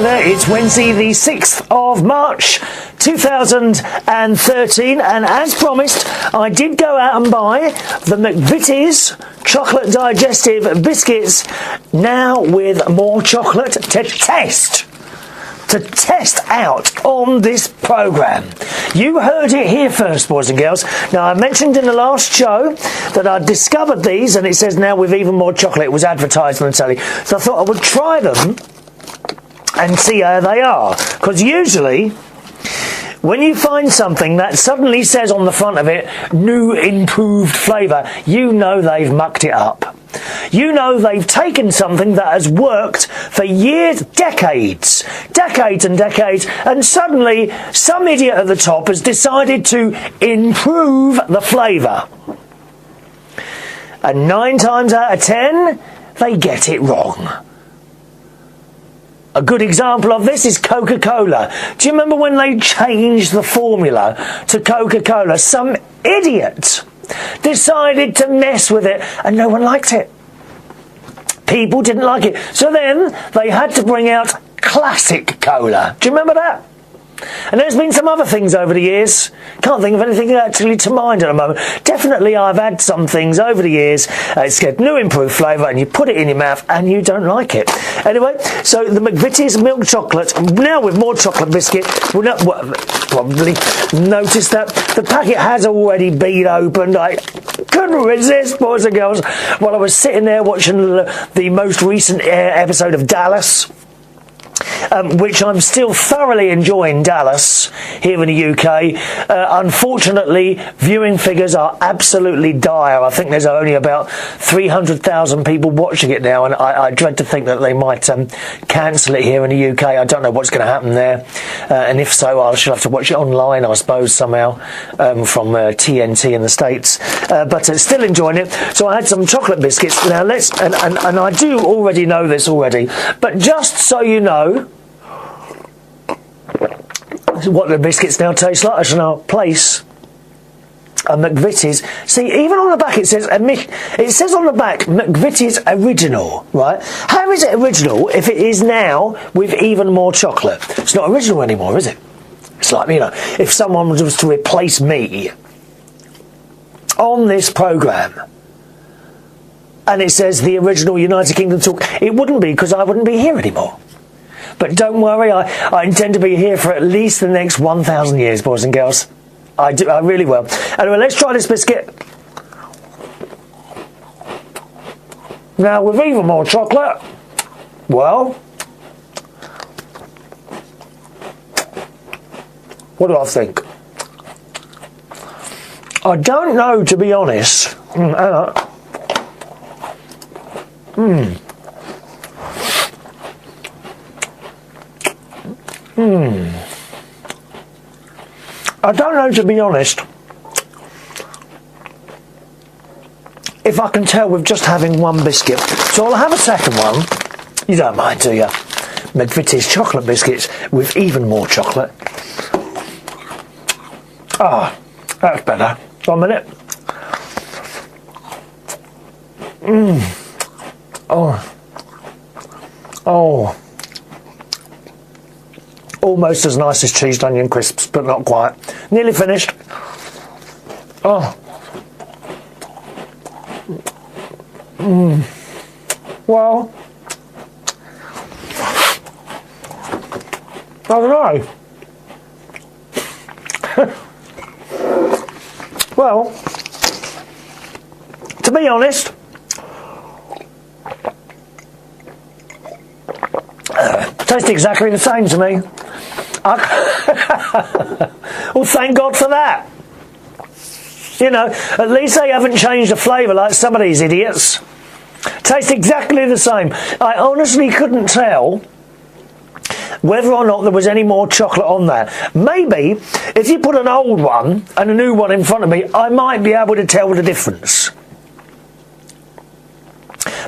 there. It's Wednesday the 6th of March 2013, and as promised I did go out and buy the McVitie's chocolate digestive biscuits, now with more chocolate to test out on this programme. You heard it here first, boys and girls. Now, I mentioned in the last show that I discovered these, and it says now with even more chocolate. It was advertised on the telly, so I thought I would try them and see how they are, because usually when you find something that suddenly says on the front of it new improved flavour, you know they've mucked it up. You know they've taken something that has worked for years, decades and decades, and suddenly some idiot at the top has decided to improve the flavour. And 9 times out of 10, they get it wrong. A good example of this is Coca Cola. Do you remember when they changed the formula to Coca Cola? Some idiot decided to mess with it and no one liked it. People didn't like it. So then they had to bring out classic cola. Do you remember that? And there's been some other things over the years. Can't think of anything actually to mind at the moment. Definitely I've had some things over the years. It's got new improved flavour and you put it in your mouth and you don't like it. Anyway, so the McVitie's milk chocolate, now with more chocolate biscuit, will not probably notice that the packet has already been opened. I couldn't resist, boys and girls, while I was sitting there watching the most recent episode of Dallas. Which I'm still thoroughly enjoying, Dallas, here in the UK. Unfortunately, viewing figures are absolutely dire. I think there's only about 300,000 people watching it now, and I dread to think that they might cancel it here in the UK. I don't know what's going to happen there, and if so, I shall have to watch it online, I suppose, somehow, from TNT in the States. But still enjoying it. So I had some chocolate biscuits. Now and I do already know this already, but just so you know what the biscuits now taste like, I shall now place a McVitie's. See, even on the back it says on the back McVitie's original, right? How is it original if it is now with even more chocolate? It's not original anymore, is it? It's like, you know, if someone was to replace me on this programme and it says the original United Kingdom talk, it wouldn't be, because I wouldn't be here anymore. But don't worry, I intend to be here for at least the next 1,000 years, boys and girls. I really will. Anyway, let's try this biscuit. Now, with even more chocolate, well, what do I think? I don't know, to be honest. I don't know, to be honest, if I can tell with just having one biscuit. So I'll have a second one. You don't mind, do you? McVitie's chocolate biscuits with even more chocolate. Ah, that's better. 1 minute. Oh. Almost as nice as cheesed onion crisps, but not quite. Nearly finished. Oh. Well, I don't know. Well, to be honest, tastes exactly the same to me. Well, thank God for that. You know, at least they haven't changed the flavour like some of these idiots. Tastes exactly the same. I honestly couldn't tell whether or not there was any more chocolate on there. Maybe if you put an old one and a new one in front of me, I might be able to tell the difference.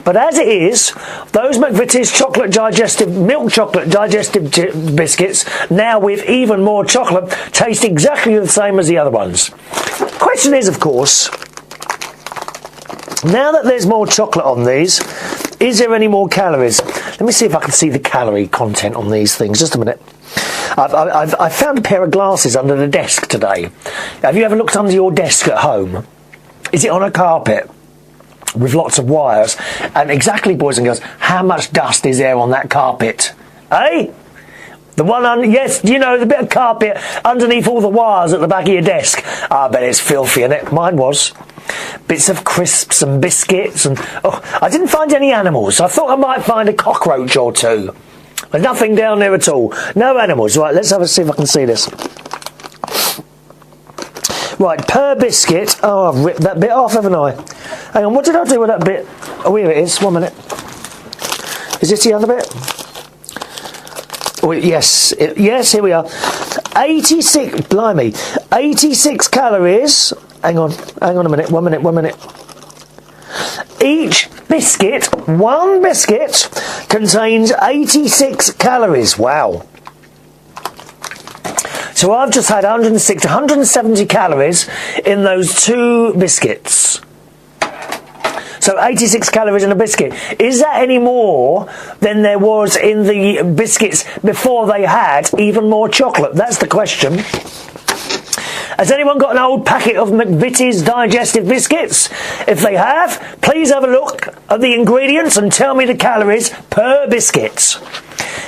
But as it is, those McVitie's milk chocolate digestive biscuits, now with even more chocolate, taste exactly the same as the other ones. Question is, of course, now that there's more chocolate on these, Is there any more calories? Let me see if I can see the calorie content on these things. Just a minute. I found a pair of glasses under the desk today. Have you ever looked under your desk at home? Is it on a carpet with lots of wires? And exactly, boys and girls, how much dust is there on that carpet? Eh? The one on, yes, you know, the bit of carpet underneath all the wires at the back of your desk. I bet it's filthy, innit? Mine was. Bits of crisps and biscuits and... Oh, I didn't find any animals, so I thought I might find a cockroach or two. There's nothing down there at all. No animals. Right, let's see if I can see this. Right, per biscuit... Oh, I've ripped that bit off, haven't I? Hang on, what did I do with that bit? Oh, here it is. 1 minute. Is this the other bit? Oh, yes. Yes, here we are. 86... Blimey. 86 calories... Hang on a minute, 1 minute. Each biscuit, one biscuit, contains 86 calories. Wow. So I've just had 170 calories in those 2 biscuits. So 86 calories in a biscuit. Is that any more than there was in the biscuits before they had even more chocolate? That's the question. Has anyone got an old packet of McVitie's digestive biscuits? If they have, please have a look at the ingredients and tell me the calories per biscuit.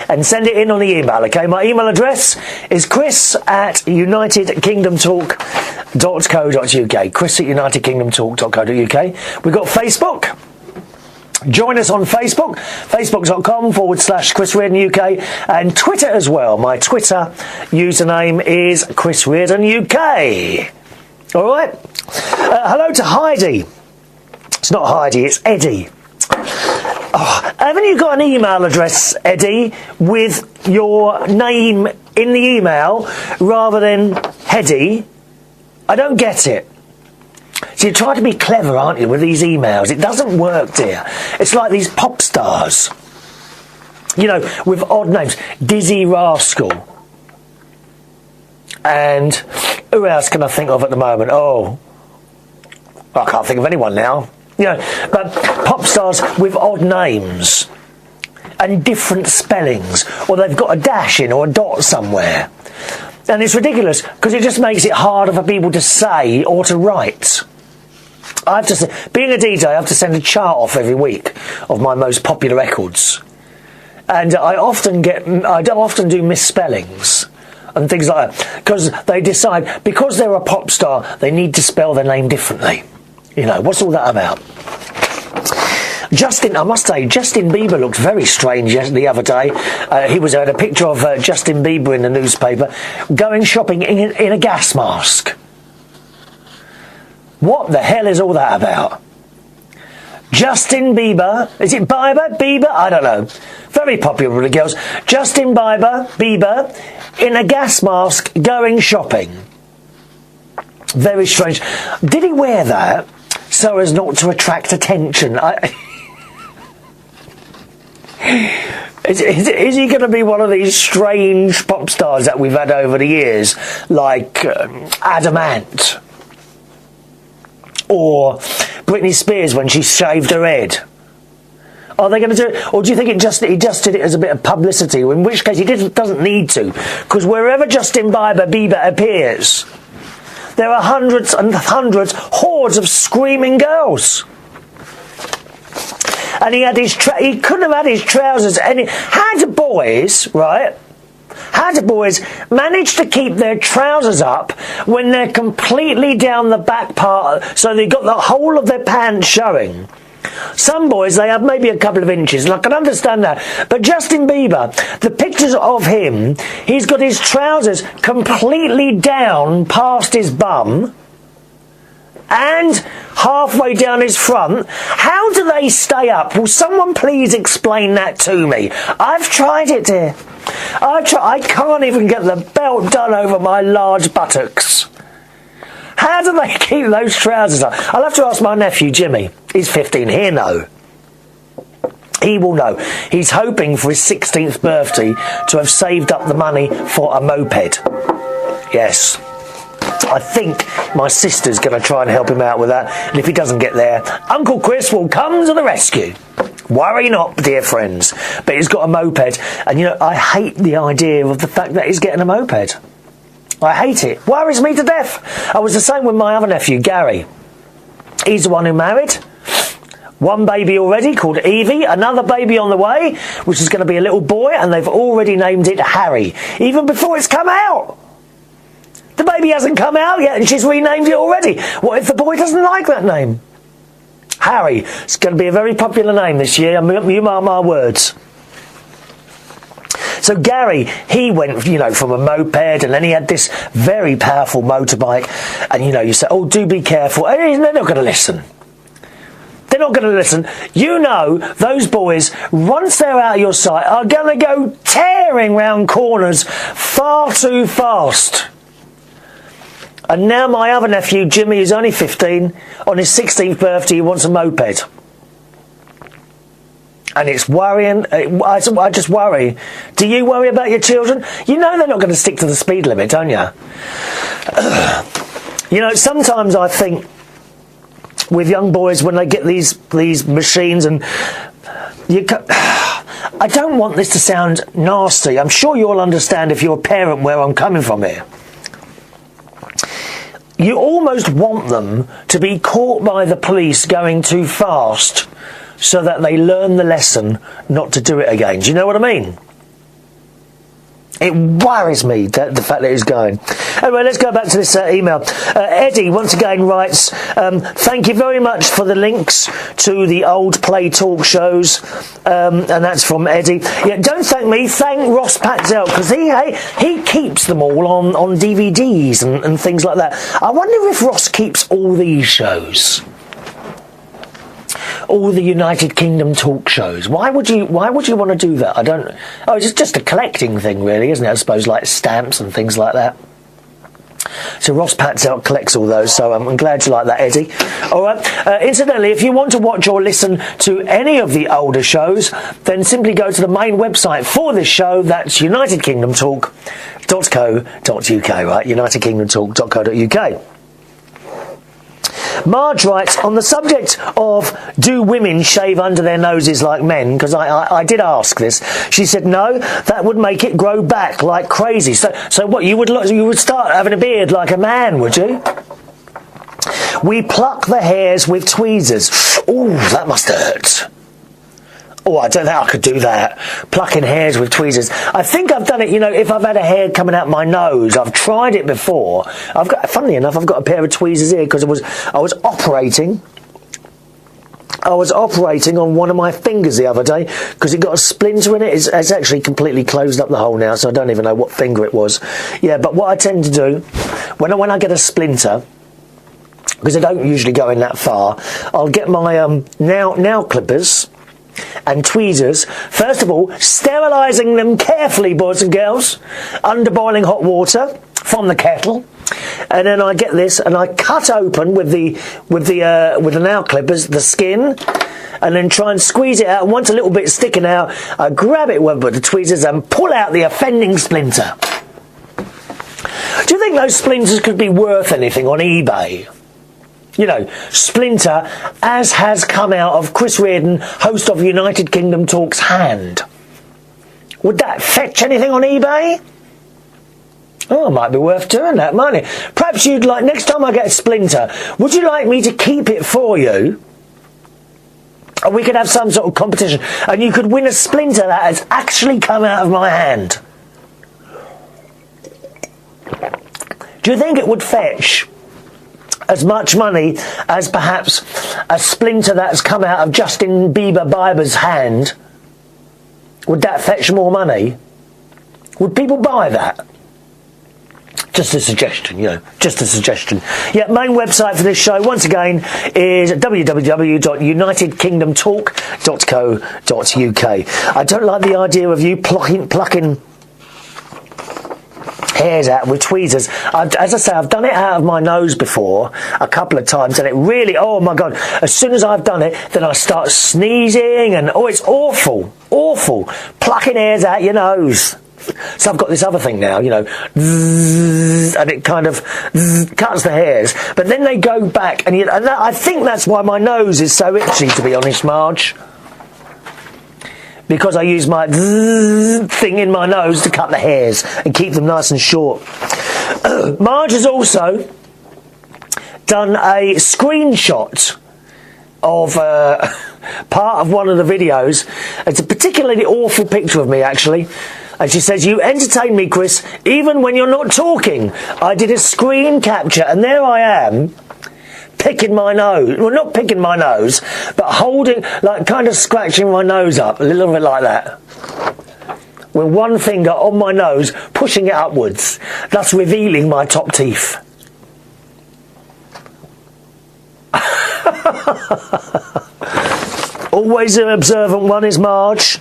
And send it in on the email, okay? My email address is chris@unitedkingdomtalk.co.uk. chris@unitedkingdomtalk.co.uk. We've got Facebook. Join us on Facebook, facebook.com/Chris Reardon UK, and Twitter as well. My Twitter username is Chris Reardon UK. All right. Hello to Heidi. It's not Heidi, it's Eddie. Oh, haven't you got an email address, Eddie, with your name in the email rather than Heddy? I don't get it. So you try to be clever, aren't you, with these emails? It doesn't work, dear. It's like these pop stars, you know, with odd names. Dizzy Rascal. And who else can I think of at the moment? Oh, I can't think of anyone now. You know, but pop stars with odd names and different spellings, or they've got a dash in or a dot somewhere. And it's ridiculous because it just makes it harder for people to say or to write. I have to, being a DJ, I have to send a chart off every week of my most popular records, and I often do misspellings and things like that because they decide because they're a pop star they need to spell their name differently. You know, what's all that about? I must say, Justin Bieber looked very strange the other day. He had a picture of Justin Bieber in the newspaper going shopping in a gas mask. What the hell is all that about? Justin Bieber, is it Bieber? I don't know. Very popular with the girls. Justin Bieber in a gas mask going shopping. Very strange. Did he wear that so as not to attract attention? Is he going to be one of these strange pop stars that we've had over the years, like Adamant? Or Britney Spears when she shaved her head? Are they going to do it? Or do you think he just did it as a bit of publicity, in which case he doesn't need to? Because wherever Justin Bieber appears, there are hundreds and hundreds, hordes of screaming girls. And he couldn't have had his trousers how do boys manage to keep their trousers up when they're completely down the back part, so they've got the whole of their pants showing? Some boys, they have maybe a couple of inches, and I can understand that. But Justin Bieber, the pictures of him, he's got his trousers completely down past his bum and halfway down his front. How do they stay up? Will someone please explain that to me? I've tried it, dear. I can't even get the belt done over my large buttocks. How do they keep those trousers up? I'll have to ask my nephew Jimmy. He's 15. He'll know. He will know. He's hoping for his 16th birthday to have saved up the money for a moped. Yes. I think my sister's going to try and help him out with that. And if he doesn't get there, Uncle Chris will come to the rescue. Worry not, dear friends. But he's got a moped, and you know, I hate the idea of the fact that he's getting a moped. I hate it. Worries me to death. I was the same with my other nephew, Gary. He's the one who married. One baby already, called Evie. Another baby on the way, which is going to be a little boy, and they've already named it Harry, even before it's come out. The baby hasn't come out yet, and she's renamed it already. What if the boy doesn't like that name? Harry. It's going to be a very popular name this year, you mark my words. So Gary, he went, you know, from a moped, and then he had this very powerful motorbike, and you know, you say, oh, do be careful. And they're not going to listen. They're not going to listen. You know, those boys, once they're out of your sight, are going to go tearing round corners far too fast. And now my other nephew, Jimmy, is only 15. On his 16th birthday, he wants a moped. And it's worrying. I just worry. Do you worry about your children? You know they're not going to stick to the speed limit, don't you? You know, sometimes I think with young boys when they get these machines, and I don't want this to sound nasty. I'm sure you'll understand if you're a parent where I'm coming from here. You almost want them to be caught by the police going too fast so that they learn the lesson not to do it again. Do you know what I mean? It worries me, the fact that he's going. Anyway, let's go back to this email. Eddie, once again, writes, thank you very much for the links to the old play talk shows. And that's from Eddie. Yeah, don't thank me, thank Ross Patzel, because he keeps them all on DVDs and things like that. I wonder if Ross keeps all these shows. All the United Kingdom talk shows. Why would you want to do that? I don't. Oh, it's just a collecting thing, really, isn't it? I suppose, like stamps and things like that. So Ross Patzel collects all those. So I'm glad you like that, Eddie. All right. Incidentally, if you want to watch or listen to any of the older shows, then simply go to the main website for this show. That's unitedkingdomtalk.co.uk. Right, unitedkingdomtalk.co.uk. Marge writes, on the subject of do women shave under their noses like men, because I did ask this, she said no, that would make it grow back like crazy. So what, you would start having a beard like a man, would you? We pluck the hairs with tweezers. Ooh, that must hurt. Oh, I don't think I could do that. Plucking hairs with tweezers. I think I've done it, you know, if I've had a hair coming out my nose. I've tried it before. Funnily enough, I've got a pair of tweezers here because I was operating on one of my fingers the other day because it got a splinter in it. It's actually completely closed up the hole now, so I don't even know what finger it was. Yeah, but what I tend to do, when I get a splinter, because I don't usually go in that far, I'll get my nail clippers and tweezers. First of all, sterilising them carefully, boys and girls, under boiling hot water from the kettle, and then I get this and I cut open with the nail clippers the skin, and then try and squeeze it out. And once a little bit's sticking out, I grab it with the tweezers and pull out the offending splinter. Do you think those splinters could be worth anything on eBay? You know, splinter, as has come out of Chris Reardon, host of United Kingdom Talk's hand. Would that fetch anything on eBay? Oh, it might be worth doing that, mightn't it? Perhaps you'd like, next time I get a splinter, would you like me to keep it for you? And we could have some sort of competition, and you could win a splinter that has actually come out of my hand. Do you think it would fetch as much money as perhaps a splinter that's come out of Justin Beiber's hand? Would that fetch more money? Would people buy that? Just a suggestion, you know, just a suggestion. Yeah, main website for this show, once again, is www.unitedkingdomtalk.co.uk. I don't like the idea of you plucking hairs out with tweezers. As I say, I've done it out of my nose before a couple of times, and it really, oh my God, as soon as I've done it, then I start sneezing, and oh, it's awful, awful, plucking hairs out your nose. So I've got this other thing now, you know, and it kind of cuts the hairs, but then they go back, and I think that's why my nose is so itchy, to be honest, Marge. because I use my thing in my nose to cut the hairs and keep them nice and short. Marge has also done a screenshot of part of one of the videos. It's a particularly awful picture of me, actually. And she says, "You entertain me, Chris, even when you're not talking." I did a screen capture, and there I am, picking my nose. Well, not picking my nose, but holding, like, kind of scratching my nose up, a little bit like that. With one finger on my nose, pushing it upwards, thus revealing my top teeth. Always an observant one is Marge.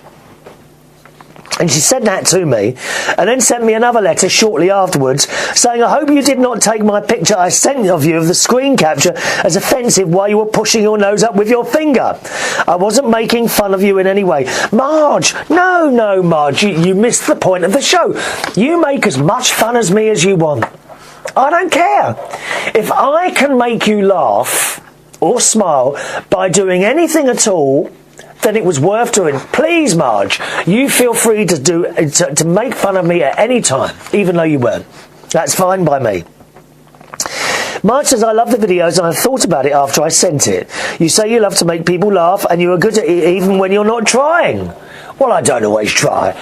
And she said that to me, and then sent me another letter shortly afterwards saying, "I hope you did not take my picture I sent of you of the screen capture as offensive while you were pushing your nose up with your finger. I wasn't making fun of you in any way." Marge, no, Marge, you missed the point of the show. You make as much fun as me as you want. I don't care. If I can make you laugh or smile by doing anything at all, then it was worth doing. Please, Marge, you feel free to make fun of me at any time, even though you weren't. That's fine by me. Marge says, "I love the videos and I thought about it after I sent it. You say you love to make people laugh and you are good at it even when you're not trying." Well, I don't always try.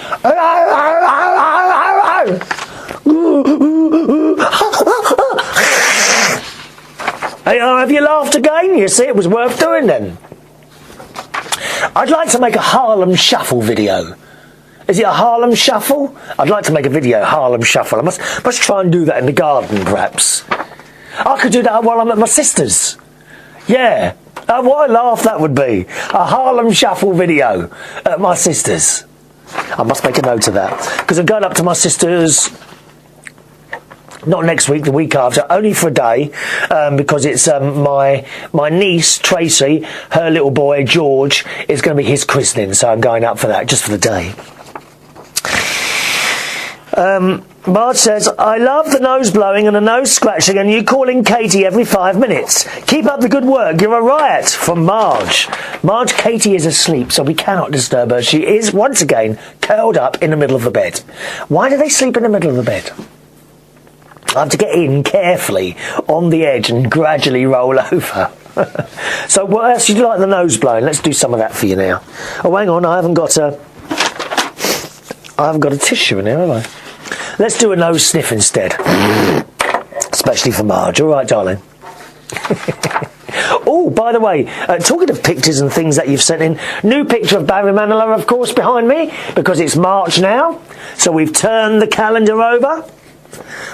Hey, have you laughed again? You see, it was worth doing then. I'd like to make a Harlem Shuffle video. Is it a Harlem Shuffle? I'd like to make a video, Harlem Shuffle. I must try and do that in the garden, perhaps. I could do that while I'm at my sister's. Yeah. What a laugh that would be. A Harlem Shuffle video at my sister's. I must make a note of that. Because I'm going up to my sister's, not next week, the week after, only for a day, because it's my niece, Tracy, her little boy, George, is going to be his christening, so I'm going up for that, just for the day. Marge says, "I love the nose blowing and the nose scratching and you calling Katie every 5 minutes. Keep up the good work, you're a riot." From Marge. Marge, Katie is asleep, so we cannot disturb her. She is, once again, curled up in the middle of the bed. Why do they sleep in the middle of the bed? I have to get in carefully on the edge and gradually roll over. So what else do you like the nose blowing? Let's do some of that for you now. Oh, hang on, I haven't got a tissue in here, have I? Let's do a nose sniff instead. Especially for Marge. All right, darling. Oh, by the way, talking of pictures and things that you've sent in, new picture of Barry Manilow, of course, behind me, because it's March now. So we've turned the calendar over.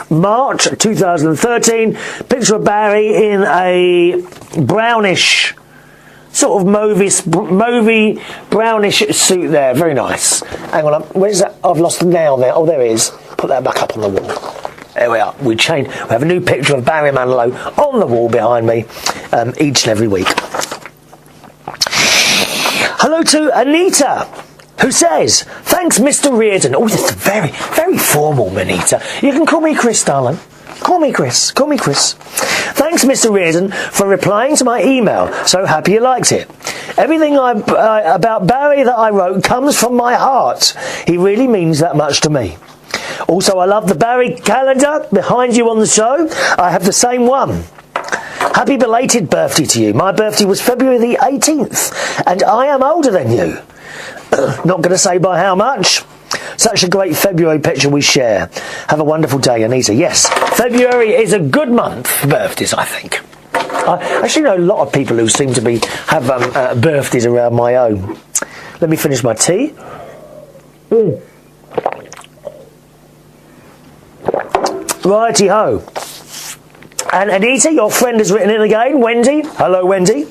March 2013, picture of Barry in a brownish, sort of mauvey brownish suit there. Very nice. Hang on, where's that? I've lost the nail there. Oh, there it is. Put that back up on the wall. There we are. We have a new picture of Barry Manilow on the wall behind me each and every week. Hello to Anita, who says, "Thanks, Mr. Reardon." Oh, that's very, very formal, Anita. You can call me Chris, darling. Call me Chris. Call me Chris. "Thanks, Mr. Reardon, for replying to my email. So happy you liked it. Everything about Barry that I wrote comes from my heart. He really means that much to me. Also, I love the Barry calendar behind you on the show. I have the same one. Happy belated birthday to you. My birthday was February the 18th, and I am older than you. Not going to say by how much. Such a great February picture we share. Have a wonderful day, Anita." Yes, February is a good month for birthdays, I think. I actually know a lot of people who seem to have birthdays around my own. Let me finish my tea. Righty-ho. And Anita, your friend has written in again, Wendy. Hello, Wendy.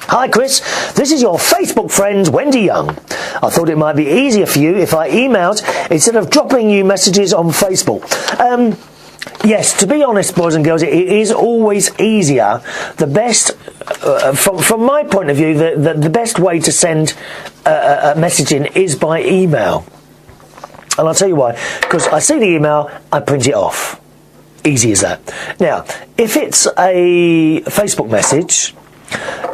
"Hi, Chris. This is your Facebook friend, Wendy Young. I thought it might be easier for you if I emailed instead of dropping you messages on Facebook." Yes, to be honest, boys and girls, it is always easier. The best, from my point of view, the best way to send a message in is by email. And I'll tell you why. Because I see the email, I print it off. Easy as that. Now, if it's a Facebook message,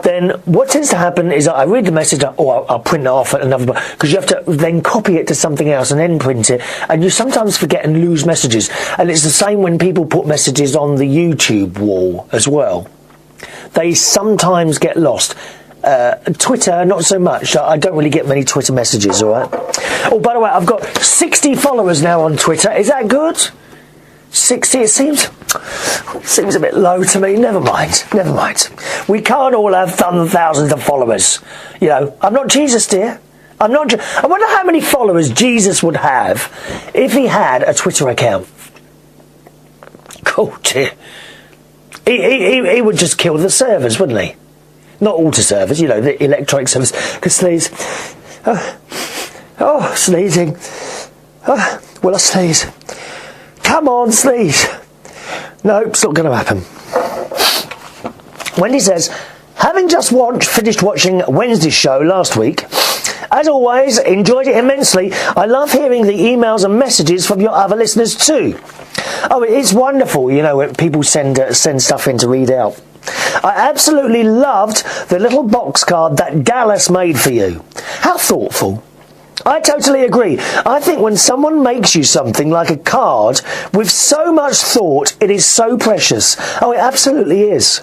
then then what tends to happen is I read the message, or I'll print it off at another, because you have to then copy it to something else and then print it, and you sometimes forget and lose messages. And it's the same when people put messages on the YouTube wall as well. They sometimes get lost. Twitter, not so much. I don't really get many Twitter messages, all right? Oh, by the way, I've got 60 followers now on Twitter. Is that good? 60? It seems a bit low to me. Never mind. We can't all have thousands of followers. You know, I'm not Jesus, dear. I wonder how many followers Jesus would have if he had a Twitter account. Oh, dear. He would just kill the servers, wouldn't he? Not all the servers, you know, the electronic servers. Because sneeze. Oh, sneezing. Will I sneeze? Come on, sneeze. No, it's not going to happen. Wendy says, having just finished watching Wednesday's show last week, as always, enjoyed it immensely. I love hearing the emails and messages from your other listeners too. Oh, it is wonderful, you know, when people send stuff in to read out. I absolutely loved the little box card that Dallas made for you. How thoughtful. I totally agree. I think when someone makes you something like a card with so much thought, it is so precious. Oh, it absolutely is.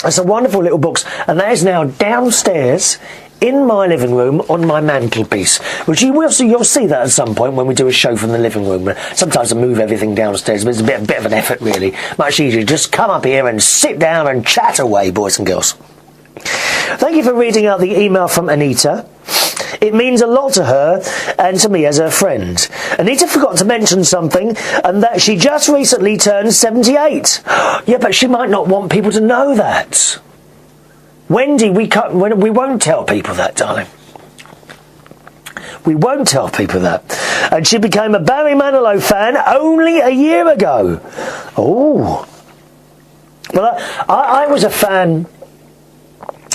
It's a wonderful little box, and that is now downstairs in my living room on my mantelpiece, which you'll see that at some point when we do a show from the living room. Sometimes I move everything downstairs, but it's a bit of an effort, really. Much easier. Just come up here and sit down and chat away, boys and girls. Thank you for reading out the email from Anita. It means a lot to her and to me as her friend. Anita forgot to mention something, and that she just recently turned 78. Yeah, but she might not want people to know that. Wendy, we won't tell people that, darling. We won't tell people that. And she became a Barry Manilow fan only a year ago. Oh. Well, I was a fan.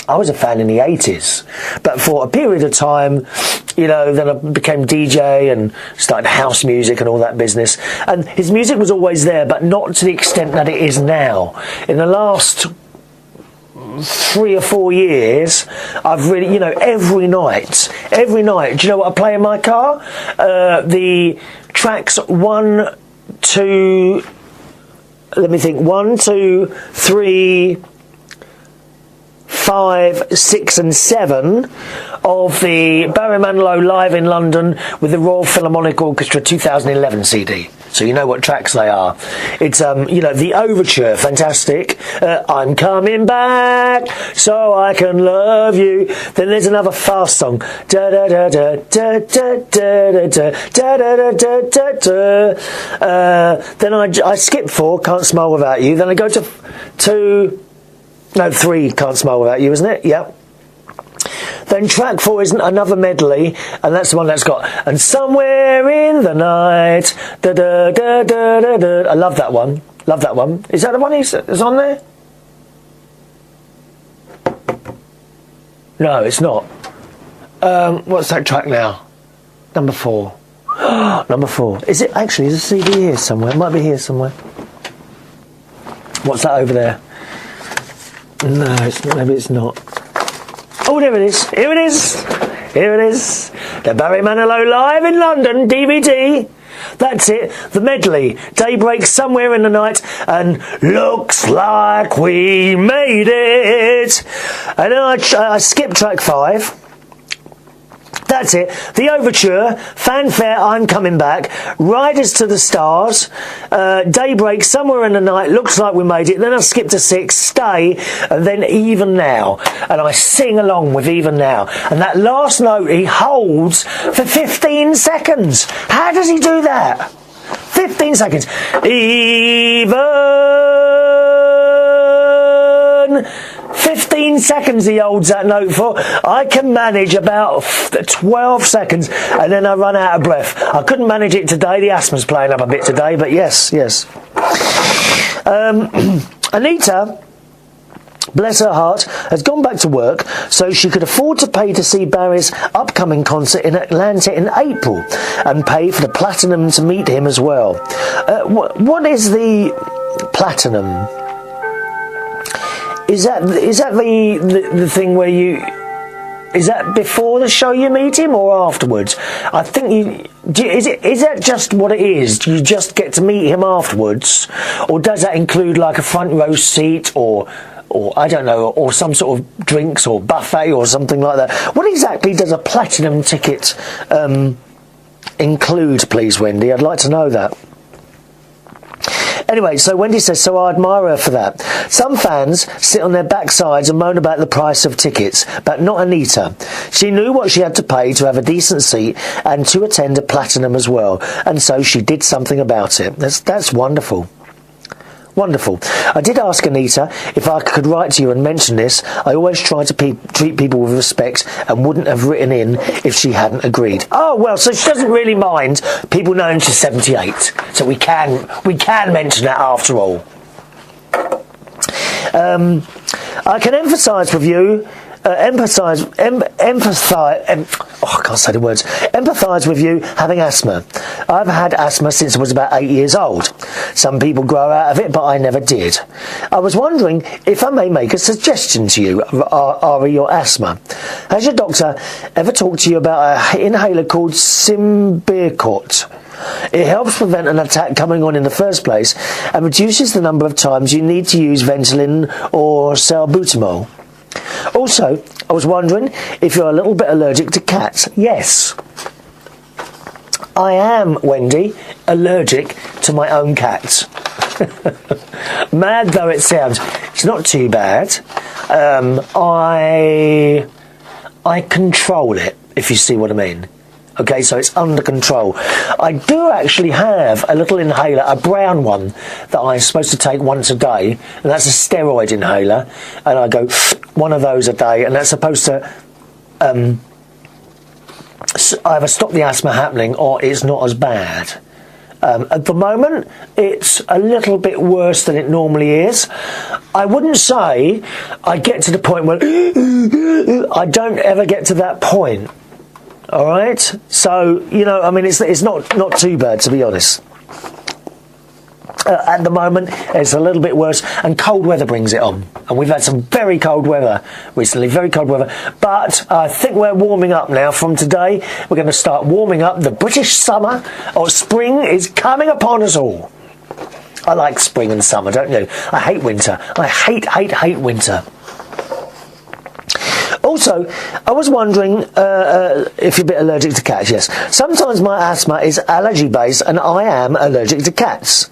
I was a fan in the 80s, but for a period of time, you know, then I became DJ and started house music and all that business. And his music was always there, but not to the extent that it is now. In the last 3 or 4 years, I've really, you know, every night, do you know what I play in my car? The tracks 1, 2, 3, 5, 6 and 7 of the Barry Manilow Live in London with the Royal Philharmonic Orchestra 2011 CD. So you know what tracks they are. It's, you know, the overture, fantastic. I'm coming back so I can love you. Then there's another fast song. Da da da da da da da da da da da da da. Then I skip 4, Can't Smile Without You. Then I go to 3, Can't Smile Without You, isn't it? Yep. Then track 4 is another medley, and that's the one that's got and somewhere in the night. Da da da da da da. I love that one. Love that one. Is that the one is on there? No, it's not. What's that track now? Number 4. Number 4. Is it actually? Is a CD here somewhere? It might be here somewhere. What's that over there? No, maybe it's not. Oh, there it is. Here it is. Here it is. The Barry Manilow Live in London DVD. That's it. The medley. Daybreak Somewhere in the Night and Looks Like We Made It. And then I skip track 5. That's it. The overture, fanfare, I'm coming back, Riders to the Stars, Daybreak, Somewhere in the Night, Looks Like We Made It. Then I skip to 6, Stay, and then Even Now. And I sing along with Even Now. And that last note he holds for 15 seconds. How does he do that? 15 seconds. Even 15 seconds he holds that note for. I can manage about 12 seconds and then I run out of breath. I couldn't manage it today. The asthma's playing up a bit today, but yes. Anita, bless her heart, has gone back to work so she could afford to pay to see Barry's upcoming concert in Atlanta in April and pay for the platinum to meet him as well. What is the platinum? Is that the thing where you... Is that before the show you meet him or afterwards? I think is that just what it is? Do you just get to meet him afterwards? Or does that include like a front row seat or I don't know, or some sort of drinks or buffet or something like that? What exactly does a platinum ticket include, please, Wendy? I'd like to know that. Anyway, so Wendy says, so I admire her for that. Some fans sit on their backsides and moan about the price of tickets, but not Anita. She knew what she had to pay to have a decent seat and to attend a platinum as well, and so she did something about it. That's wonderful. Wonderful. I did ask Anita if I could write to you and mention this. I always try to treat people with respect and wouldn't have written in if she hadn't agreed. Oh, well, so she doesn't really mind people knowing she's 78. So we can mention that after all. I can emphasise with you... I can't say the words. Empathise with you having asthma. I've had asthma since I was about 8 years old. Some people grow out of it, but I never did. I was wondering if I may make a suggestion to you, re your asthma. Has your doctor ever talked to you about an inhaler called Sainsburys? It helps prevent an attack coming on in the first place and reduces the number of times you need to use Ventolin or salbutamol. Also, I was wondering if you're a little bit allergic to cats. Yes. I am, Wendy, allergic to my own cats. Mad though it sounds, it's not too bad. I control it, if you see what I mean. Okay, so it's under control. I do actually have a little inhaler, a brown one, that I'm supposed to take once a day, and that's a steroid inhaler, and I go one of those a day, and that's supposed to either stop the asthma happening or it's not as bad. At the moment, it's a little bit worse than it normally is. I wouldn't say I get to the point where I don't ever get to that point. All right, so you know, I mean, it's not too bad, to be honest. At the moment, it's a little bit worse, and cold weather brings it on. And we've had some very cold weather recently, very cold weather. But I think we're warming up now. From today, we're going to start warming up. The British summer or spring is coming upon us all. I like spring and summer, don't you? I hate winter. I hate winter. Also, I was wondering if you're a bit allergic to cats. Yes. Sometimes my asthma is allergy-based and I am allergic to cats.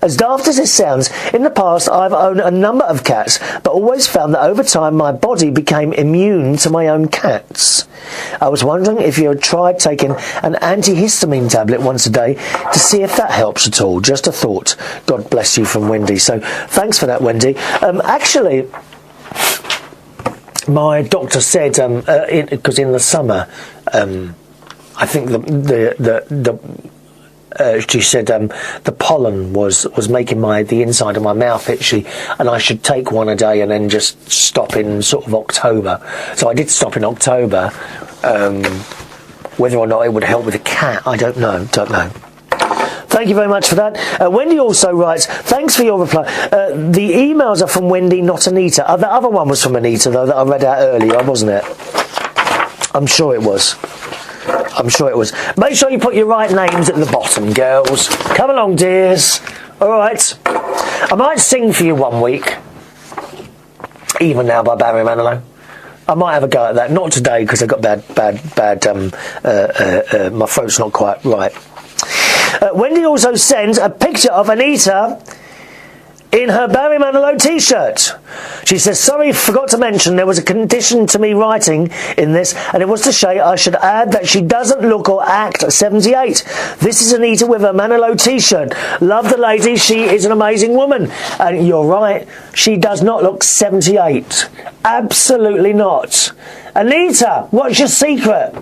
As daft as it sounds, in the past I've owned a number of cats, but always found that over time my body became immune to my own cats. I was wondering if you had tried taking an antihistamine tablet once a day to see if that helps at all. Just a thought. God bless you, from Wendy. So thanks for that, Wendy. Actually... my doctor said, because in the summer, I think she said the pollen was making the inside of my mouth itchy, and I should take one a day and then just stop in sort of October. So I did stop in October. Whether or not it would help with a cat, I don't know. Thank you very much for that. Wendy also writes, thanks for your reply. The emails are from Wendy, not Anita. The other one was from Anita, though, that I read out earlier, wasn't it? I'm sure it was. Make sure you put your right names at the bottom, girls. Come along, dears. All right. I might sing for you one week. Even Now by Barry Manilow. I might have a go at that. Not today, because I've got my throat's not quite right. Wendy also sends a picture of Anita in her Barry Manilow t-shirt. She says, sorry, forgot to mention there was a condition to me writing in this, and it was to say I should add that she doesn't look or act 78. This is Anita with her Manilow t-shirt. Love the lady, she is an amazing woman. And you're right, she does not look 78. Absolutely not. Anita, what's your secret?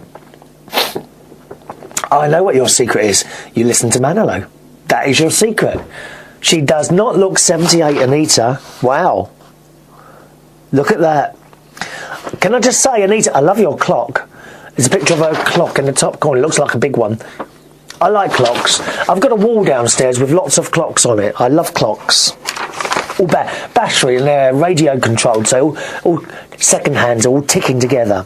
I know what your secret is. You listen to Manilow. That is your secret. She does not look 78, Anita. Wow. Look at that. Can I just say, Anita, I love your clock. There's a picture of her clock in the top corner. It looks like a big one. I like clocks. I've got a wall downstairs with lots of clocks on it. I love clocks. all battery and they're radio controlled, so all second hands are all ticking together.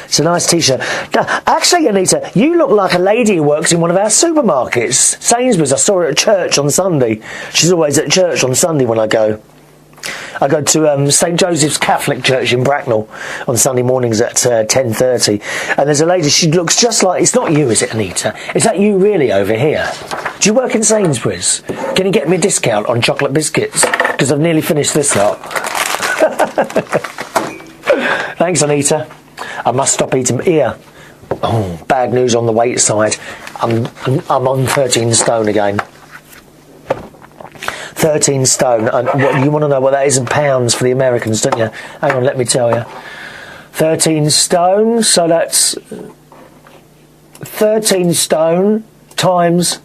It's a nice t-shirt. Now, actually, Anita, you look like a lady who works in one of our supermarkets. Sainsburys. I saw her at church on Sunday. She's always at church on Sunday when I go. I go to St Joseph's Catholic Church in Bracknell on Sunday mornings at 10:30. And there's a lady, she looks just like... It's not you, is it, Anita? Is that you really over here? Do you work in Sainsburys? Can you get me a discount on chocolate biscuits? Because I've nearly finished this lot. Thanks, Anita. I must stop eating here. Oh, bad news on the weight side. I'm on 13 stone again. 13 stone. And what, you want to know what that is in pounds for the Americans, don't you? Hang on, let me tell you. 13 stone, so that's 13 stone times...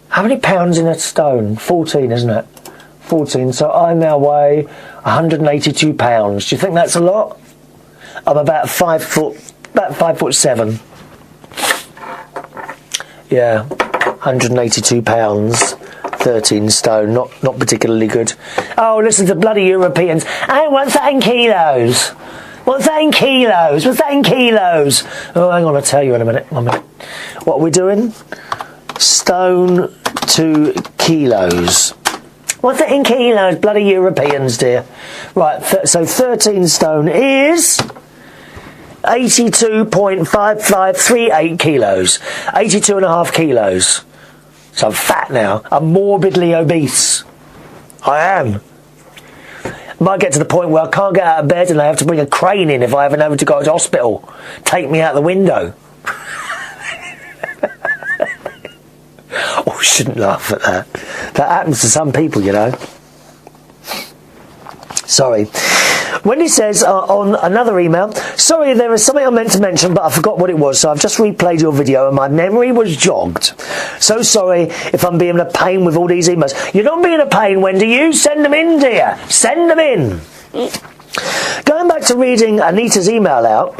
How many pounds in a stone? 14, isn't it? 14. So I now weigh 182 pounds. Do you think that's a lot? I'm about 5 foot 7. Yeah, 182 pounds, 13 stone. Not particularly good. Oh, listen to bloody Europeans. Hey, what's that in kilos? What's that in kilos? What's that in kilos? Oh, hang on, I'll tell you in a minute. 1 minute. What are we doing? Stone to kilos. What's that in kilos? Bloody Europeans, dear. Right, so 13 stone is 82.5538 kilos. 82.5 kilos. So I'm fat now. I'm morbidly obese. I am. Might get to the point where I can't get out of bed and I have to bring a crane in if I ever know to go to hospital. Take me out the window. Oh, I shouldn't laugh at that. That happens to some people, you know. Sorry. Wendy says on another email, sorry, there was something I meant to mention, but I forgot what it was, so I've just replayed your video and my memory was jogged. So sorry if I'm being a pain with all these emails. You're not being a pain, Wendy. You send them in, dear. Send them in. Going back to reading Anita's email out...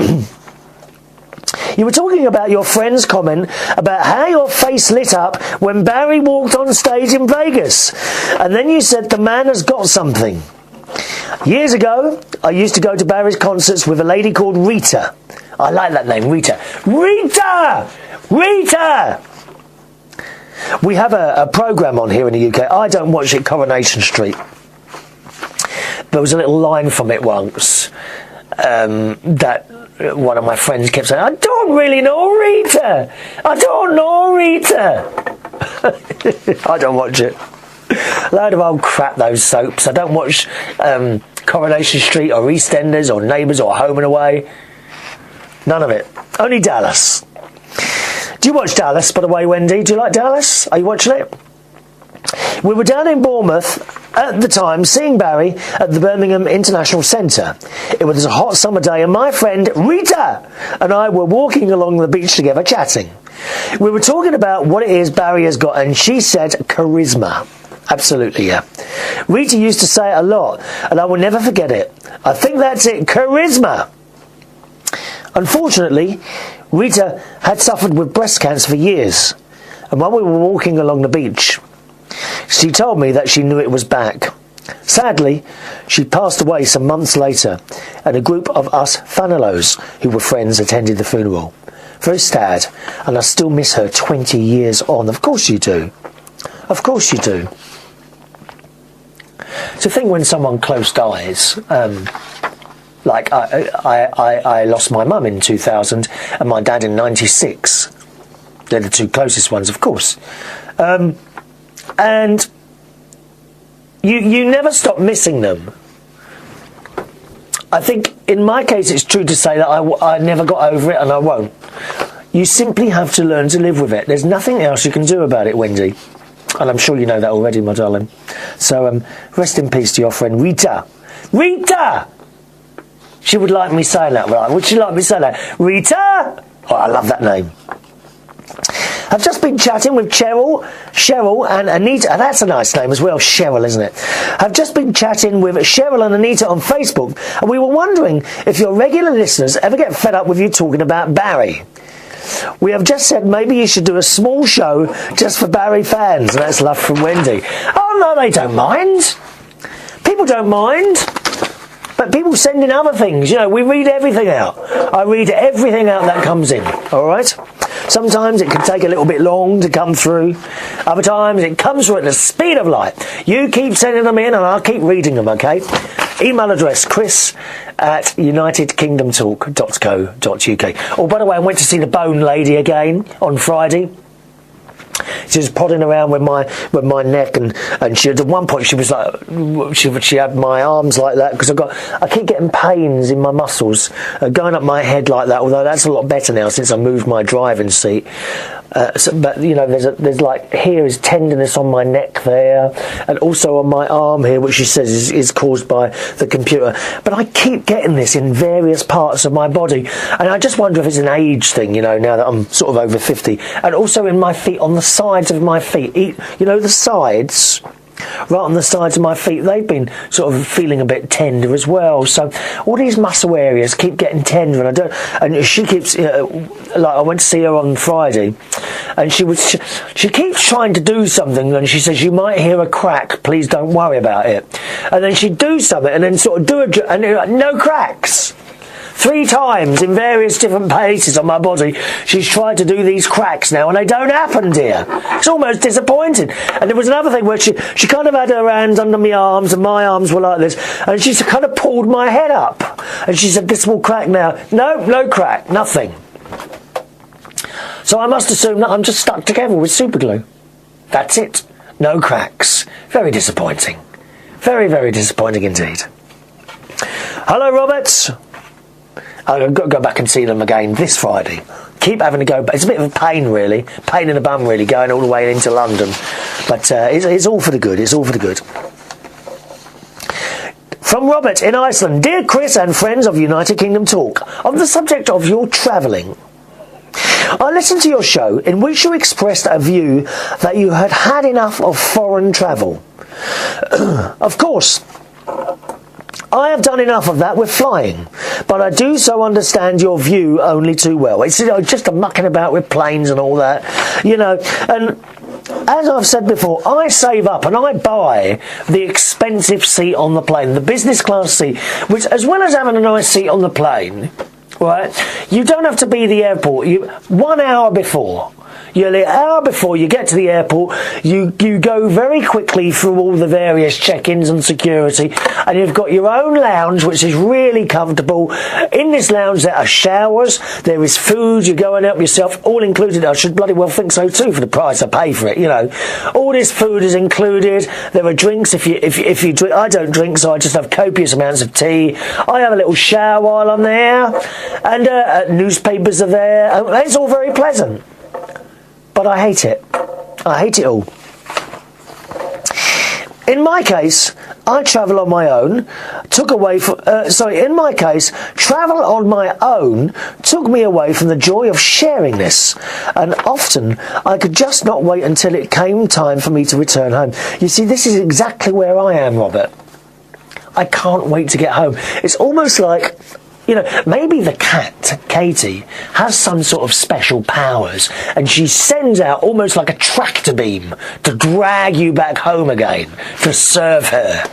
You were talking about your friend's comment about how your face lit up when Barry walked on stage in Vegas. And then you said the man has got something. Years ago, I used to go to Barry's concerts with a lady called Rita. I like that name, Rita. Rita! Rita! We have a programme on here in the UK. I don't watch it, Coronation Street. There was a little line from it once that... one of my friends kept saying, I don't really know Rita. I don't know Rita. I don't watch it. Load of old crap, those soaps. I don't watch Coronation Street or EastEnders or Neighbours or Home and Away. None of it. Only Dallas. Do you watch Dallas, by the way, Wendy? Do you like Dallas? Are you watching it? We were down in Bournemouth at the time seeing Barry at the Birmingham International Centre. It was a hot summer day and my friend Rita and I were walking along the beach together chatting. We were talking about what it is Barry has got and she said charisma. Absolutely, yeah. Rita used to say it a lot and I will never forget it. I think that's it, charisma. Unfortunately, Rita had suffered with breast cancer for years and while we were walking along the beach, she told me that she knew it was back. Sadly, she passed away some months later, and a group of us Fanilos, who were friends, attended the funeral. Very sad, and I still miss her 20 years on. Of course you do. Of course you do. To think when someone close dies, like I lost my mum in 2000 and my dad in 96. They're the two closest ones, of course. And you never stop missing them. I think in my case it's true to say that I never got over it and I won't. You simply have to learn to live with it. There's nothing else you can do about it, Wendy. And I'm sure you know that already, my darling. So rest in peace to your friend Rita. Rita! She would like me saying that, right? Would she like me saying that? Rita! Oh, I love that name. I've just been chatting with Cheryl and Anita. That's a nice name as well, Cheryl, isn't it? I've just been chatting with Cheryl and Anita on Facebook, and we were wondering if your regular listeners ever get fed up with you talking about Barry. We have just said maybe you should do a small show just for Barry fans, and that's love from Wendy. Oh, Oh no, they don't mind. People don't mind. But people send in other things, you know, we read everything out. I read everything out that comes in, alright? Sometimes it can take a little bit long to come through. Other times it comes through at the speed of light. You keep sending them in and I'll keep reading them, okay? Email address, chris@unitedkingdomtalk.co.uk. Oh, by the way, I went to see the Bone Lady again on Friday. She was prodding around with my neck, and she, at one point she was like, she had my arms like that because I keep getting pains in my muscles going up my head like that. Although that's a lot better now since I moved my driving seat. But you know, there's like here is tenderness on my neck there, and also on my arm here, which she says is caused by the computer. But I keep getting this in various parts of my body, and I just wonder if it's an age thing, you know, now that I'm sort of over 50, and also in my feet, on the sides of my feet, you know, the sides. Right on the sides of my feet, they've been sort of feeling a bit tender as well. So all these muscle areas keep getting tender, and she keeps like I went to see her on Friday, and she keeps trying to do something, and she says, "You might hear a crack. Please don't worry about it." And then she'd do something, and then sort of and no cracks. 3 times in various different places on my body, she's tried to do these cracks now, and they don't happen, dear. It's almost disappointing. And there was another thing where she kind of had her hands under my arms, and my arms were like this, and she kind of pulled my head up, and she said, "This will crack now." No crack, nothing. So I must assume that I'm just stuck together with super glue. That's it. No cracks. Very disappointing. Very, very disappointing indeed. Hello, Robert. I've got to go back and see them again this Friday. Keep having to go back. It's a bit of a pain, really. Pain in the bum, really, going all the way into London. But it's all for the good. It's all for the good. From Robert in Iceland. Dear Chris and friends of United Kingdom Talk, on the subject of your travelling, I listened to your show in which you expressed a view that you had had enough of foreign travel. Of course, I have done enough of that with flying, but I do so understand your view only too well. It's just a mucking about with planes and all that, you know. And as I've said before, I save up and I buy the expensive seat on the plane, the business class seat, which, as well as having a nice seat on the plane, right, you don't have to be at the airport. 1 hour before. An hour before you get to the airport, you go very quickly through all the various check-ins and security, and you've got your own lounge, which is really comfortable. In this lounge there are showers, there is food, you go and help yourself, all included. I should bloody well think so too, for the price I pay for it, you know. All this food is included. There are drinks if you drink. I don't drink, so I just have copious amounts of tea. I have a little shower while I'm there, and newspapers are there. It's all very pleasant. But I hate it. I hate it all. In my case, I travel on my own. In my case, travel on my own took me away from the joy of sharing this, and often I could just not wait until it came time for me to return home. You see, this is exactly where I am, Robert. I can't wait to get home. It's almost like, you know, maybe the cat, Katie, has some sort of special powers, and she sends out almost like a tractor beam to drag you back home again, to serve her.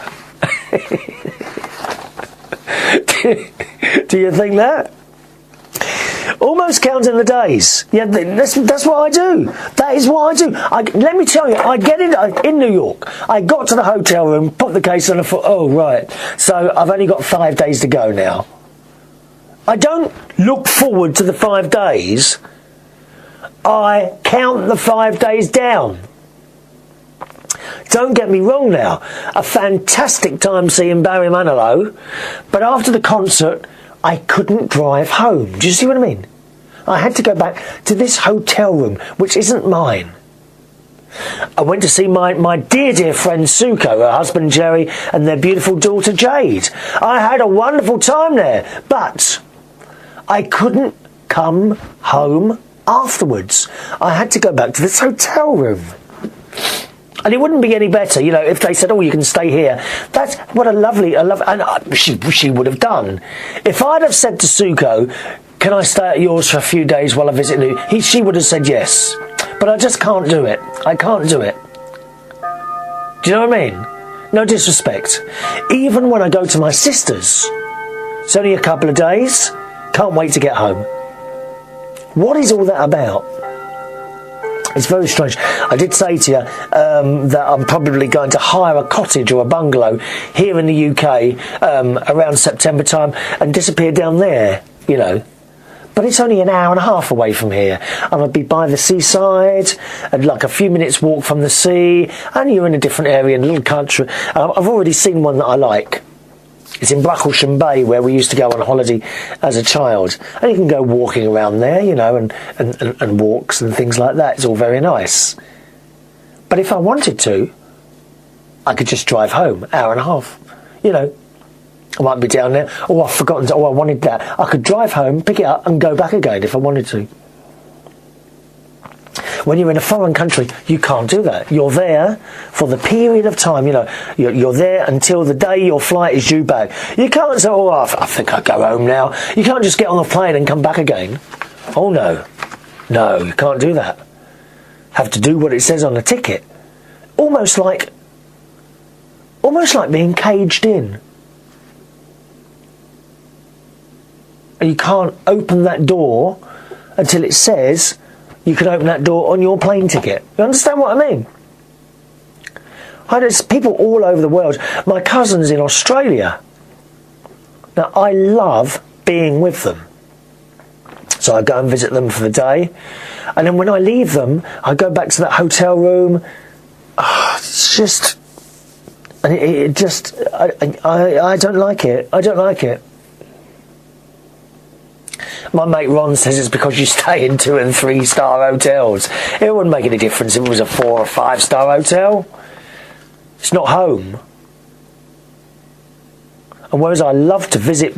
Do you think that? Almost counting the days. Yeah, that's what I do. That is what I do. Let me tell you, I get in New York. I got to the hotel room, put the case on, and thought, oh, right, so I've only got 5 days to go now. I don't look forward to the 5 days. I count the 5 days down. Don't get me wrong now. A fantastic time seeing Barry Manilow, but after the concert, I couldn't drive home. Do you see what I mean? I had to go back to this hotel room, which isn't mine. I went to see my dear friend Suko, her husband Jerry, and their beautiful daughter Jade. I had a wonderful time there, but I couldn't come home afterwards. I had to go back to this hotel room. And it wouldn't be any better, you know, if they said, oh, you can stay here. That's what and she would have done. If I'd have said to Suko, can I stay at yours for a few days while I visit you? She would have said yes. But I just can't do it. I can't do it. Do Do you know what I mean? No disrespect. Even when I go to my sister's, it's only a couple of days, can't wait to get home. What is all that about? It's very strange. I did say to you that I'm probably going to hire a cottage or a bungalow here in the UK around September time and disappear down there, you know. But it's only an hour and a half away from here. I'm going to be by the seaside, and like a few minutes walk from the sea, and you're in a different area in a little country. I've already seen one that I like. It's in Bracklesham Bay, where we used to go on holiday as a child. And you can go walking around there, you know, and walks and things like that. It's all very nice. But if I wanted to, I could just drive home, hour and a half, you know. I might be down there. Oh, I've forgotten. Oh, I wanted that. I could drive home, pick it up, and go back again if I wanted to. When you're in a foreign country, you can't do that. You're there for the period of time. You know, you're there until the day your flight is due back. You can't say, "Oh, I think I'll go home now." You can't just get on the plane and come back again. Oh no, no, you can't do that. Have to do what it says on the ticket. Almost like being caged in. And you can't open that door until it says you can open that door on your plane ticket. You understand what I mean? There's people all over the world. My cousin's in Australia. Now, I love being with them. So I go and visit them for the day. And then when I leave them, I go back to that hotel room. It's just... And it just... I don't like it. I don't like it. My mate Ron says it's because you stay in 2- and 3-star hotels. It wouldn't make any difference if it was a 4- or 5-star hotel. It's not home. And whereas I love to visit,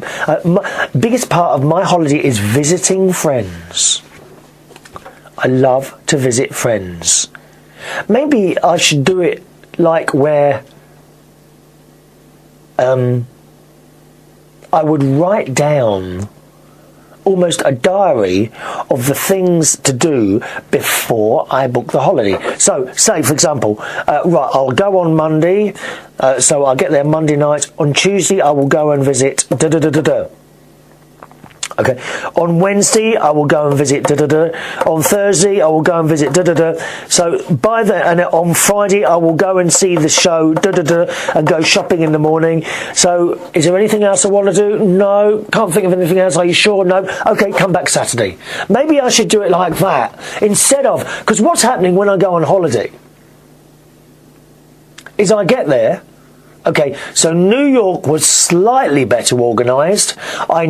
biggest part of my holiday is visiting friends. I love to visit friends. Maybe I should do it like where I would write down almost a diary of the things to do before I book the holiday. So, say for example, right, I'll go on Monday, so I'll get there Monday night. On Tuesday, I will go and visit da-da-da-da-da. Okay, on Wednesday I will go and visit da-da-da. On Thursday I will go and visit da-da-da. So and on Friday I will go and see the show da-da-da and go shopping in the morning. So is there anything else I want to do? No, can't think of anything else. Are you sure? No. Okay, come back Saturday. Maybe I should do it like that instead of, because what's happening when I go on holiday is I get there. Okay, so New York was slightly better organised. I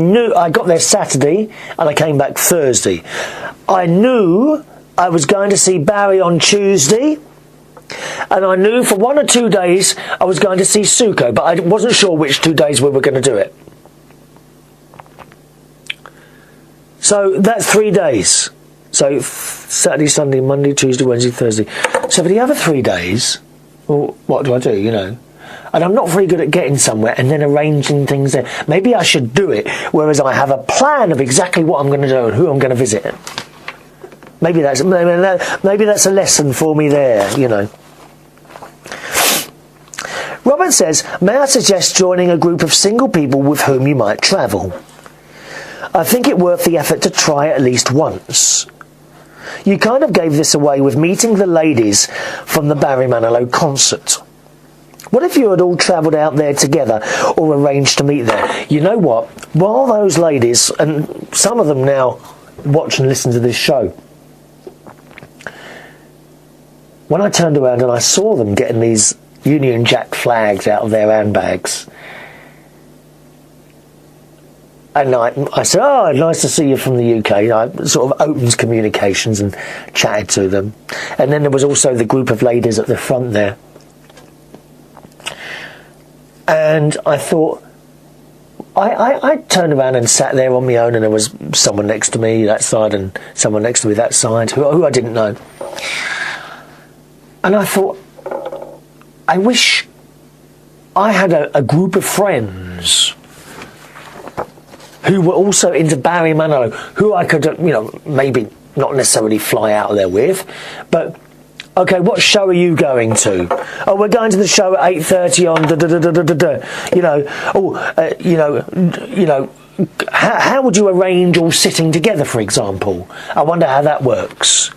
got there Saturday and I came back Thursday. I knew I was going to see Barry on Tuesday, and I knew for 1 or 2 days I was going to see Suko, but I wasn't sure which 2 days we were going to do it. So that's 3 days. So Saturday, Sunday, Monday, Tuesday, Wednesday, Thursday. So for the other 3 days, well, what do I do, you know? And I'm not very good at getting somewhere and then arranging things there. Maybe I should do it, whereas I have a plan of exactly what I'm going to do and who I'm going to visit. Maybe that's a lesson for me there, you know. Robert says, may I suggest joining a group of single people with whom you might travel? I think it worth the effort to try at least once. You kind of gave this away with meeting the ladies from the Barry Manilow concert. What if you had all travelled out there together or arranged to meet there? You know what? While those ladies, and some of them now watch and listen to this show, when I turned around and I saw them getting these Union Jack flags out of their handbags, and I said, oh, nice to see you from the UK. I sort of opened communications and chatted to them. And then there was also the group of ladies at the front there. And I thought, I turned around and sat there on my own, and there was someone next to me that side and someone next to me that side who I didn't know. And I thought, I wish I had a group of friends who were also into Barry Manilow, who I could, you know, maybe not necessarily fly out there with, but Okay, what show are you going to? Oh, we're going to the show at 8:30 on You know, how would you arrange all sitting together, for example? I wonder how that works.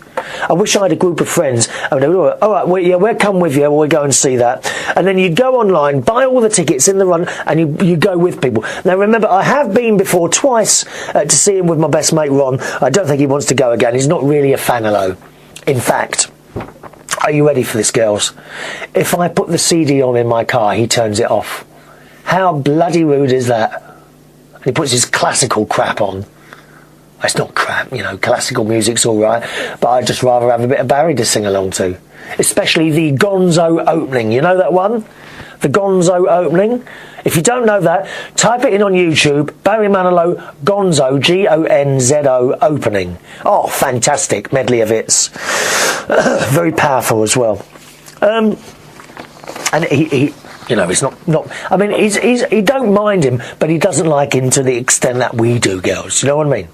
I wish I had a group of friends. All right, we'll come with you. We'll go and see that. And then you go online, buy all the tickets in the run, and you go with people. Now, remember, I have been before twice to see him with my best mate, Ron. I don't think he wants to go again. He's not really a fanalo. In fact, are you ready for this, girls? If I put the CD on in my car, he turns it off. How bloody rude is that? And he puts his classical crap on. It's not crap, you know, classical music's all right, but I'd just rather have a bit of Barry to sing along to. Especially the Gonzo opening. You know that one? The Gonzo opening? If you don't know that, type it in on YouTube. Barry Manilow, Gonzo, Gonzo opening. Oh, fantastic medley of hits. Very powerful as well. And he you know, it's not. I mean, he don't mind him, but he doesn't like him to the extent that we do, girls. You know what I mean?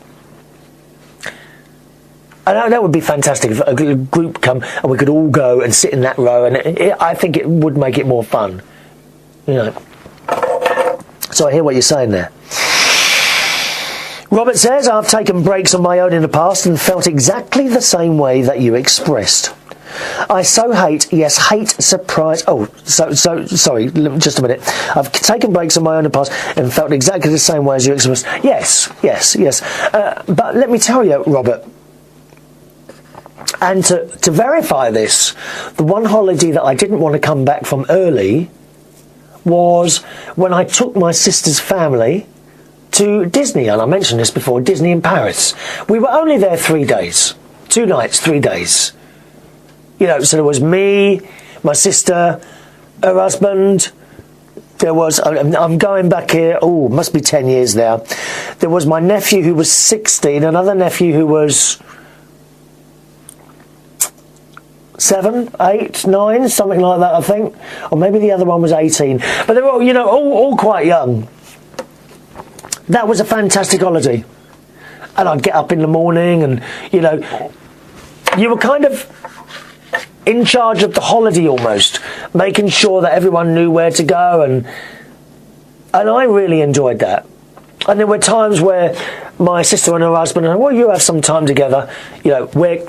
And that would be fantastic if a group come and we could all go and sit in that row, and I think it would make it more fun. You know. So I hear what you're saying there. Robert says, I've taken breaks on my own in the past and felt exactly the same way that you expressed. I so hate surprise. Oh, sorry, just a minute. I've taken breaks on my own in the past and felt exactly the same way as you expressed. Yes. But let me tell you, Robert, and to verify this, the one holiday that I didn't want to come back from early was when I took my sister's family to Disney, and I mentioned this before, Disney in Paris. We were only there 3 days. 2 nights, 3 days. You know, so there was me, my sister, her husband. There was, I'm going back here, oh, must be 10 years now. There was my nephew who was 16, another nephew who was 7, 8, 9, something like that, I think. Or maybe the other one was 18. But they were all, you know, all quite young. That was a fantastic holiday. And I'd get up in the morning and, you know, you were kind of in charge of the holiday almost, making sure that everyone knew where to go, and I really enjoyed that. And there were times where my sister and her husband, well, you have some time together, you know, where...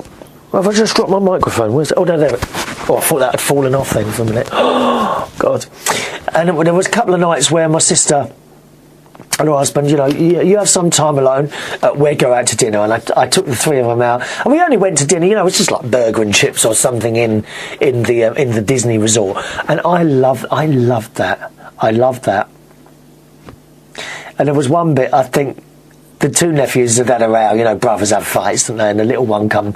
Well, have I just dropped my microphone? Where's it? Oh, no, there. Oh, I thought that had fallen off then for a minute. Oh, God. And there was a couple of nights where my sister and her husband, you know, you have some time alone, we'd go out to dinner, and I took the 3 of them out, and we only went to dinner, you know, it's just like burger and chips or something in the Disney resort, and I loved that. And there was one bit, I think, the 2 nephews had had a row, you know, brothers have fights, don't they? And the little one come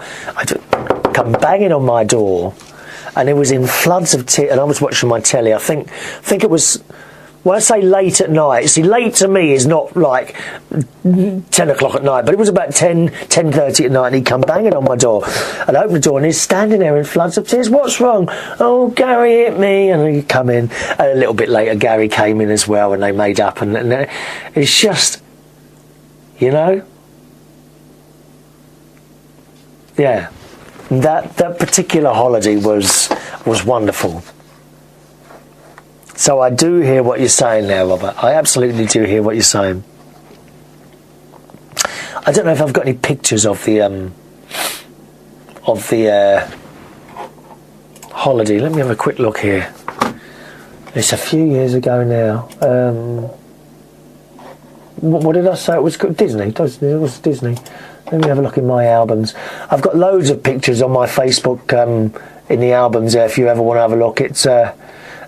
banging on my door, and it was in floods of tears, and I was watching my telly. I think it was, when I say late at night, see, late to me is not like 10 o'clock at night, but it was about 10:30 at night, and he come banging on my door, and I opened the door, and he's standing there in floods of tears. What's wrong? Oh, Gary hit me. And he come in, and a little bit later Gary came in as well, and they made up, and it's just, you know, yeah, that particular holiday was wonderful. So I do hear what you're saying there, Robert. I absolutely do hear what you're saying. I don't know if I've got any pictures of the holiday. Let me have a quick look here. It's a few years ago now. What did I say? It was Disney. It was Disney. Let me have a look in my albums. I've got loads of pictures on my Facebook in the albums there, if you ever want to have a look. It's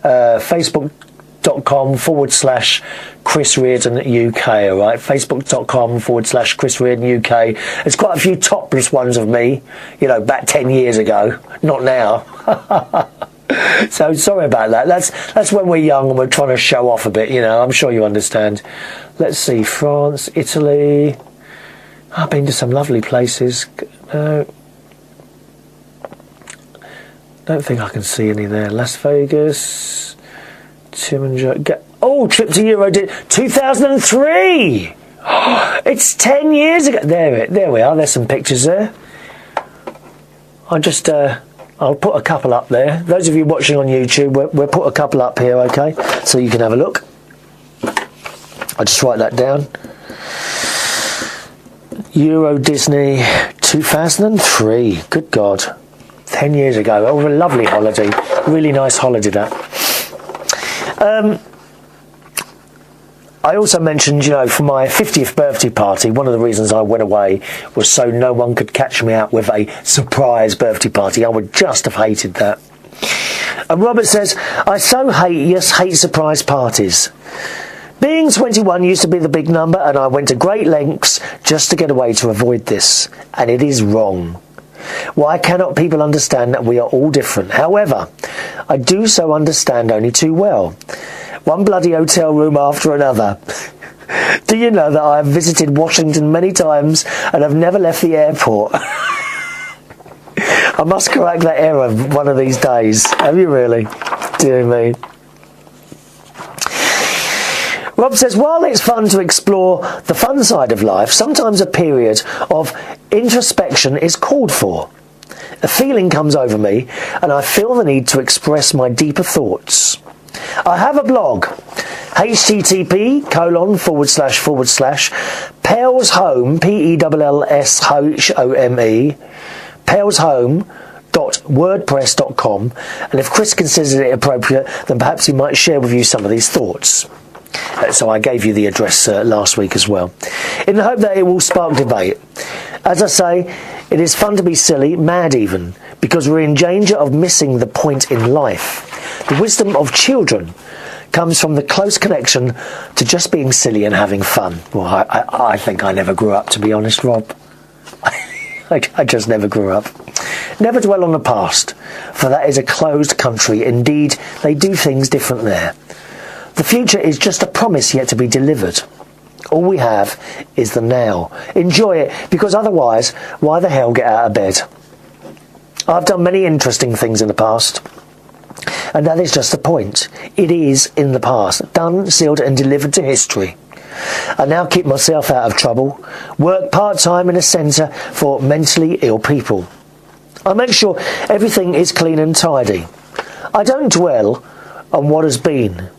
facebook.com/Chris Reardon UK, alright? Facebook.com/Chris Reardon UK. There's quite a few topless ones of me, you know, back 10 years ago. Not now. So sorry about that. That's when we're young and we're trying to show off a bit, you know. I'm sure you understand. Let's see, France, Italy. I've been to some lovely places. Don't think I can see any there. Las Vegas, trip to Eurodisney, 2003. It's 10 years ago. There we are. There's some pictures there. I just I'll put a couple up there. Those of you watching on YouTube, we'll put a couple up here, okay? So you can have a look. I'll just write that down. Eurodisney 2003. Good God. 10 years ago. Oh, a lovely holiday. Really nice holiday, that. I also mentioned, you know, for my 50th birthday party, one of the reasons I went away was so no one could catch me out with a surprise birthday party. I would just have hated that. And Robert says, I so hate surprise parties. Being 21 used to be the big number, and I went to great lengths just to get away to avoid this. And it is wrong. Why cannot people understand that we are all different? However, I do so understand only too well. One bloody hotel room after another. Do you know that I have visited Washington many times and have never left the airport? I must correct that error one of these days. Have you really? Dear me. Rob says, while it's fun to explore the fun side of life, sometimes a period of introspection is called for. A feeling comes over me and I feel the need to express my deeper thoughts. I have a blog, http://pellshome, PELLSHOME, pellshome.wordpress.com, and if Chris considers it appropriate, then perhaps he might share with you some of these thoughts. So I gave you the address last week as well, in the hope that it will spark debate. As I say, it is fun to be silly, mad even, because we're in danger of missing the point in life. The wisdom of children comes from the close connection to just being silly and having fun. Well, I think I never grew up, to be honest, Rob. I just never grew up. Never dwell on the past, for that is a closed country. Indeed, they do things different there. The future is just a promise yet to be delivered. All we have is the now. Enjoy it, because otherwise, why the hell get out of bed? I've done many interesting things in the past, and that is just the point. It is in the past, done, sealed and delivered to history. I now keep myself out of trouble, work part-time in a centre for mentally ill people. I make sure everything is clean and tidy. I don't dwell on what has been,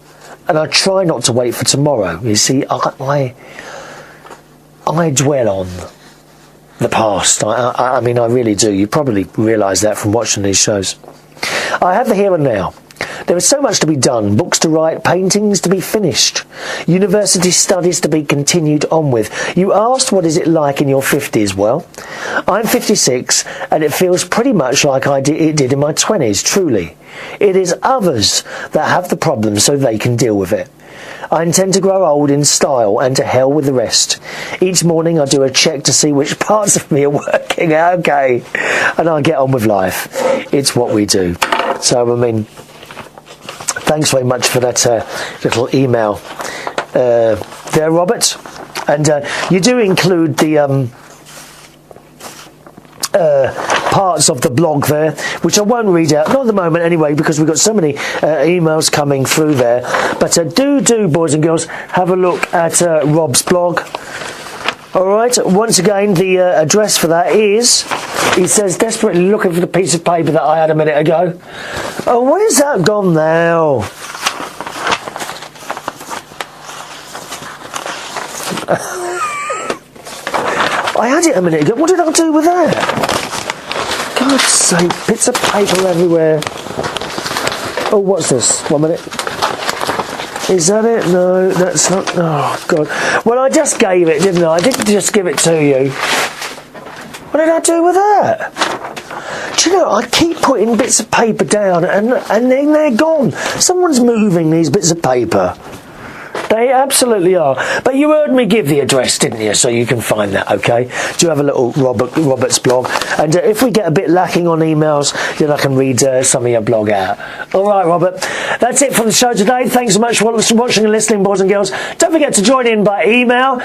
and I try not to wait for tomorrow. You see, I dwell on the past. I mean, I really do. You probably realise that from watching these shows. I have the here and now. There is so much to be done, books to write, paintings to be finished, university studies to be continued on with. You asked what is it like in your 50s? Well, I'm 56 and it feels pretty much like it did in my 20s, truly. It is others that have the problem so they can deal with it. I intend to grow old in style and to hell with the rest. Each morning I do a check to see which parts of me are working okay, and I get on with life. It's what we do. So, I mean, thanks very much for that little email there, Robert. And you do include the parts of the blog there, which I won't read out, not at the moment anyway, because we've got so many emails coming through there. But do, boys and girls, have a look at Rob's blog. Alright, once again, the address for that is, he says, desperately looking for the piece of paper that I had a minute ago. Oh, where's that gone now? I had it a minute ago. What did I do with that? God's sake, bits of paper everywhere. Oh, what's this? 1 minute. Is that it? No, that's not. Oh, God. Well, I just gave it, didn't I? I didn't just give it to you. What did I do with that? Do you know, I keep putting bits of paper down and then they're gone. Someone's moving these bits of paper. They absolutely are. But you heard me give the address, didn't you? So you can find that, okay? Do have a little Robert's blog. And if we get a bit lacking on emails, then I can read some of your blog out. All right, Robert. That's it for the show today. Thanks so much for watching and listening, boys and girls. Don't forget to join in by email.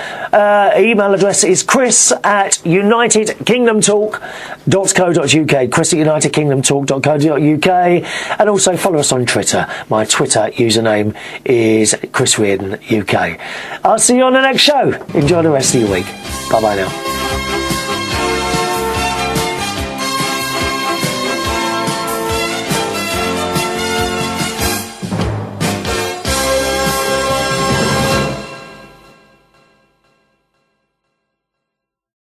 Email address is chris@unitedkingdomtalk.co.uk. chris@unitedkingdomtalk.co.uk. And also follow us on Twitter. My Twitter username is Chris Reardon UK. I'll see you on the next show. Enjoy the rest of your week. Bye bye now.